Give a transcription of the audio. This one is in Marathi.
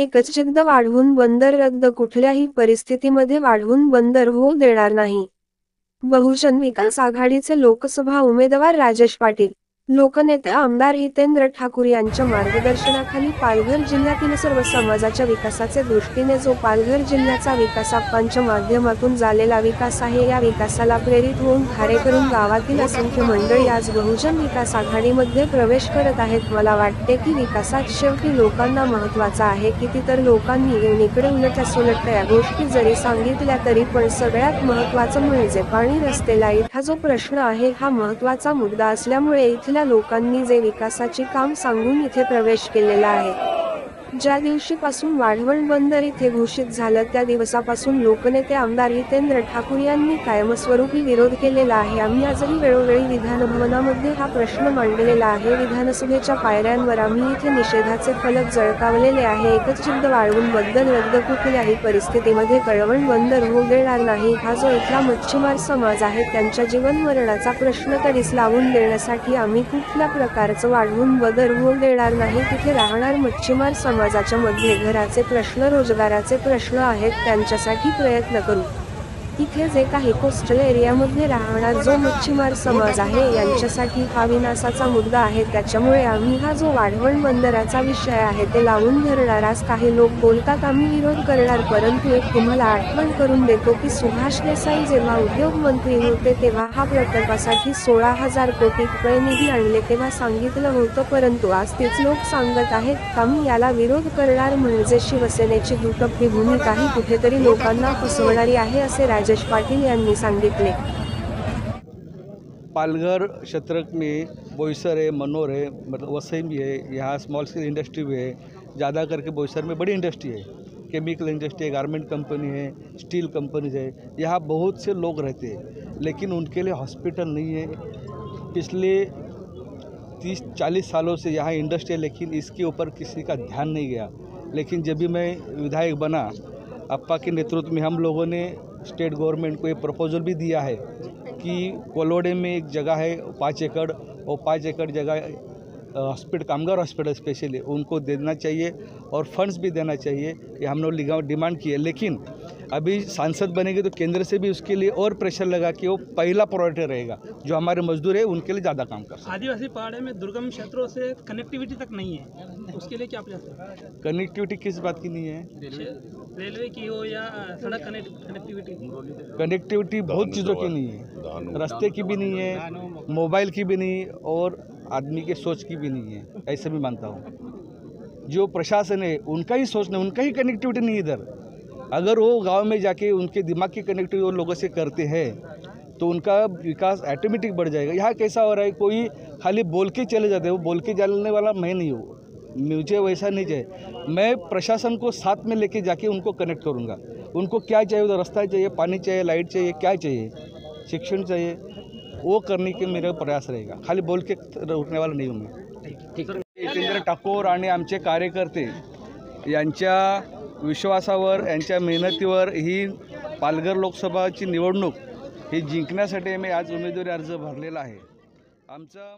एकच जिद्द वाढवून बंदर रद्द कुठल्याही परिस्थितीमध्ये वाढवून बंदर होऊ देणार नाही। बहुजन विकास आघाडीचे लोकसभा उमेदवार राजेश पाटील, लोकनेते आमदार हितेंद्र ठाकूर यांच्या मार्गदर्शनाखाली पालघर जिल्ह्यातील सर्व समाजाच्या विकासाचे दृष्टीने जो पालघर जिल्ह्याचा विकास आप्पांच्या माध्यमातून झालेला विकास आहे, या विकासाला प्रेरित होऊन करून गावातील असंख्य मंडळी आज बहुजन विकास आघाडीमध्ये प्रवेश करत आहेत। मला वाटते की विकासात शेवटी लोकांना महत्त्वाचा आहे, कितीतर लोकांनी येऊन इकडे उलट्या या गोष्टी जरी सांगितल्या तरी पण सगळ्यात महत्त्वाचं म्हणजे पाणी, रस्ते, लाईट हा जो प्रश्न आहे हा महत्त्वाचा मुद्दा असल्यामुळे इथल्या लोकांनी जे विकासाची काम सांगून इथे प्रवेश केलेला आहे। ज्या दिवशीपासून वाढवण बंदर इथे घोषित झालं त्या दिवसापासून लोकनेते आमदार हितेंद्र ठाकूर यांनी कायमस्वरूपी विरोध केलेला आहे। आम्ही आजही वेळोवेळी विधानभवनामध्ये हा प्रश्न मांडलेला आहे। विधानसभेच्या पायऱ्यांवर आम्ही इथे निषेधाचे फलक झळकावलेले आहे। एकच जिद्द वाढवून बंदर रद्द कुठल्याही परिस्थितीमध्ये कळवण बंदर होऊ देणार नाही। हा जो इथला मच्छीमार समाज आहे त्यांच्या जीवन मरणाचा प्रश्न तडीस लावून देण्यासाठी आम्ही कुठल्या प्रकारचं वाढवून बंदर होऊ देणार नाही। तिथे राहणार मच्छीमार समाजाच्या मध्ये घराचे प्रश्न, रोजगाराचे प्रश्न आहेत, त्यांच्यासाठी प्रयत्न करू। इथे जे काही कोस्टल एरियामध्ये राहणार जो मच्छीमार समाज आहे यांच्यासाठी हा विनाशाचा मुद्दा आहे। त्याच्यामुळे आम्ही हा जो वाढवण बंदराचा विषय आहे ते लावून धरणार। आज काही लोक बोलतात आम्ही विरोध करणार, परंतु एक तुम्हाला आठवण करून देतो की सुभाष देसाई जेव्हा उद्योग मंत्री होते तेव्हा हा प्रकल्पासाठी 16,000 कोटी रुपये निधी आणले तेव्हा सांगितलं होतं, परंतु आज तेच लोक सांगत आहेत आम्ही याला विरोध करणार। म्हणजे शिवसेनेची दुटप्पी भूमिका ही कुठेतरी लोकांना फसवणारी आहे असे राजेश पाटील यांनी सांगितले। पालघर क्षेत्र में बोईसर है, मनोर है, मतलब वसई भी है, यहाँ स्मॉल स्केल इंडस्ट्री भी है। ज़्यादा करके बोईसर में बड़ी इंडस्ट्री है, केमिकल इंडस्ट्री है, गारमेंट कंपनी है, स्टील कंपनीज है। यहाँ बहुत से लोग रहते हैं लेकिन उनके लिए हॉस्पिटल नहीं है। पिछले 30-40 सालों से यहाँ इंडस्ट्री है लेकिन इसके ऊपर किसी का ध्यान नहीं गया। लेकिन जब भी मैं विधायक बना, अप्पा के नेतृत्व में हम लोगों ने स्टेट गवर्नमेंट को ये प्रपोजल भी दिया है कि कोलोडे में एक जगह है 5 एकड़, और 5 एकड़ जगह हॉस्पिटल, कामगार हॉस्पिटल स्पेशली उनको देना चाहिए और फंड्स भी देना चाहिए। ये हम लोग डिमांड किए, लेकिन अभी सांसद बनेंगे तो केंद्र से भी उसके लिए और प्रेशर लगा कि वो पहला प्रायोरिटी रहेगा। जो हमारे मजदूर है उनके लिए ज़्यादा काम कर। आदिवासी पहाड़े में दुर्गम क्षेत्रों से कनेक्टिविटी तक नहीं है, उसके लिए क्या प्रयास है? कनेक्टिविटी किस बात की नहीं है? रेलवे की हो या सड़क कनेक्टिविटी? कनेक्टिविटी बहुत चीज़ों की नहीं है, रास्ते की भी नहीं है, मोबाइल की भी नहीं, और आदमी के सोच की भी नहीं है, ऐसे भी मानता हूँ। जो प्रशासन है उनका ही सोचना, उनका ही कनेक्टिविटी नहीं इधर। अगर वो गांव में जाके उनके दिमाग की कनेक्टिविटी वो लोगों से करते हैं तो उनका विकास ऑटोमेटिक बढ़ जाएगा। यहाँ कैसा हो रहा है, कोई खाली बोल के चले जाते हैं, वो बोल के जाने वाला मैं नहीं हूँ, मुझे वैसा नहीं चाहिए। मैं प्रशासन को साथ में लेके जाके उनको कनेक्ट करूँगा। उनको क्या चाहिए, उधर रास्ता चाहिए, पानी चाहिए, लाइट चाहिए, क्या चाहिए, शिक्षण चाहिए, वो करने के मेरा प्रयास रहेगा। खाली बोल के उठने वाला नहीं हूँ मैं। हितेंद्र ठाकूर आणि आमचे कार्यकर्ते यांच्या विश्वासावर, यांच्या मेहनतीवर ही पालघर लोकसभाची निवडणूक ही जिंकण्यासाठी मी आज उमेदवारी अर्ज भरलेला आहे। आमचा